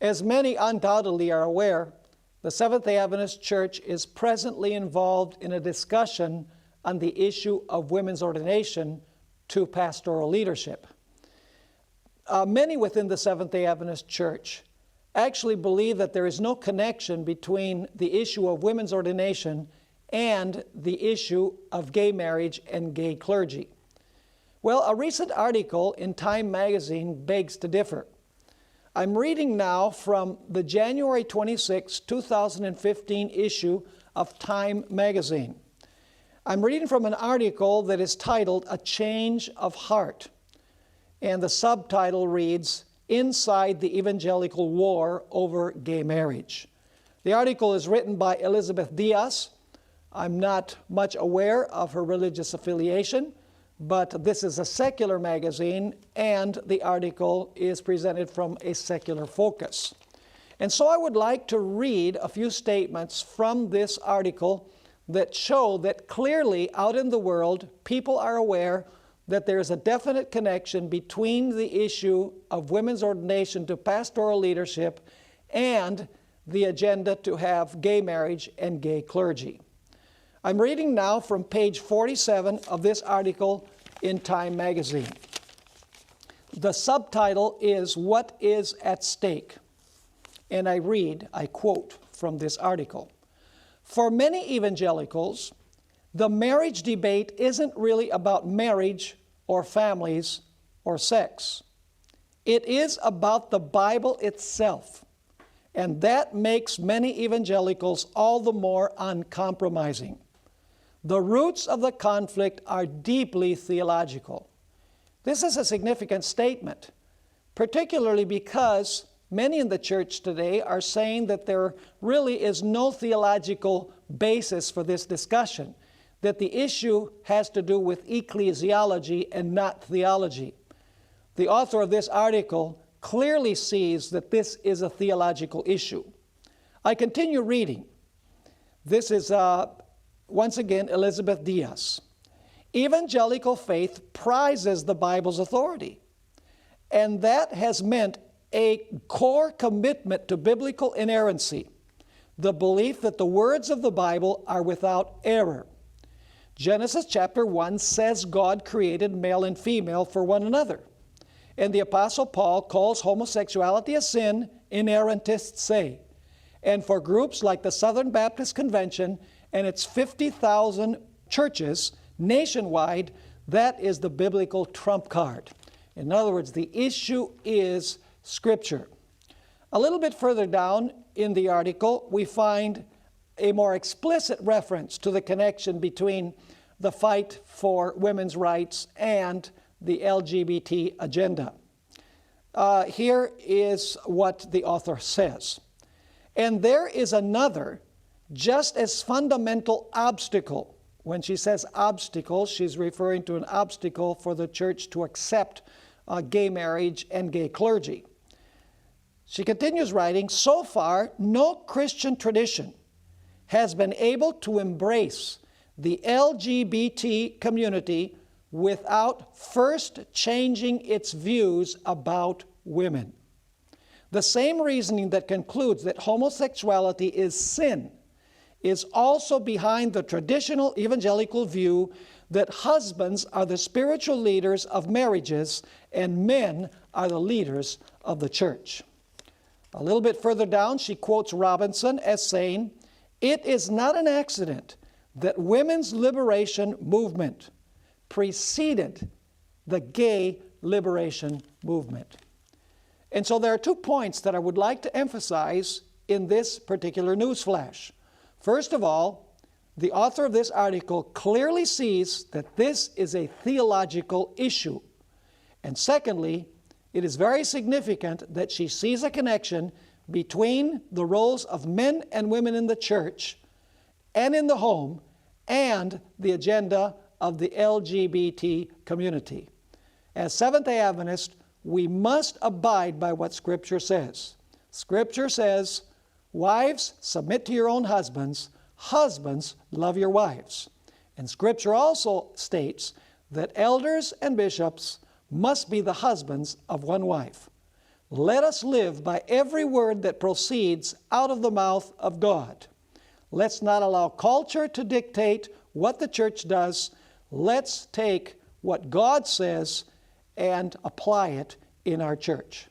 As many undoubtedly are aware, the Seventh-day Adventist Church is presently involved in a discussion on the issue of women's ordination to pastoral leadership. Many within the Seventh-day Adventist Church actually believe that there is no connection between the issue of women's ordination and the issue of gay marriage and gay clergy. Well, a recent article in Time magazine begs to differ. I'm reading now from the January 26, 2015 issue of Time magazine. I'm reading from an article that is titled "A Change of Heart," and the subtitle reads, "Inside the Evangelical War Over Gay Marriage." The article is written by Elizabeth Diaz. I'm not much aware of her religious affiliation, but this is a secular magazine, and the article is presented from a secular focus. And so I would like to read a few statements from this article that show that clearly out in the world, people are aware that there is a definite connection between the issue of women's ordination to pastoral leadership and the agenda to have gay marriage and gay clergy. I'm reading now from page 47 of this article in Time magazine. The subtitle is "What is at Stake?" And I quote from this article. "For many evangelicals, the marriage debate isn't really about marriage or families or sex. It is about the Bible itself, and that makes many evangelicals all the more uncompromising. The roots of the conflict are deeply theological." This is a significant statement, particularly because many in the church today are saying that there really is no theological basis for this discussion, that the issue has to do with ecclesiology and not theology. The author of this article clearly sees that this is a theological issue. I continue reading. This is once again, Elizabeth Diaz. "Evangelical faith prizes the Bible's authority, and that has meant a core commitment to biblical inerrancy, the belief that the words of the Bible are without error. Genesis chapter 1 says God created male and female for one another, and the Apostle Paul calls homosexuality a sin, inerrantists say. And for groups like the Southern Baptist Convention and its 50,000 churches nationwide, that is the biblical trump card." In other words, the issue is Scripture. A little bit further down in the article, we find a more explicit reference to the connection between the fight for women's rights and the LGBT agenda. Here is what the author says. "And there is another just as fundamental obstacle." When she says obstacle, she's referring to an obstacle for the church to accept gay marriage and gay clergy. She continues writing, "So far, no Christian tradition has been able to embrace the LGBT community without first changing its views about women. The same reasoning that concludes that homosexuality is sin is also behind the traditional evangelical view that husbands are the spiritual leaders of marriages and men are the leaders of the church." A little bit further down, she quotes Robinson as saying, "It is not an accident that women's liberation movement preceded the gay liberation movement." And so there are 2 points that I would like to emphasize in this particular newsflash. First of all, the author of this article clearly sees that this is a theological issue. And secondly, it is very significant that she sees a connection between the roles of men and women in the church and in the home and the agenda of the LGBT community. As Seventh-day Adventists, we must abide by what Scripture says. Scripture says, "Wives, submit to your own husbands. Husbands, love your wives." And Scripture also states that elders and bishops must be the husbands of one wife. Let us live by every word that proceeds out of the mouth of God. Let's not allow culture to dictate what the church does. Let's take what God says and apply it in our church.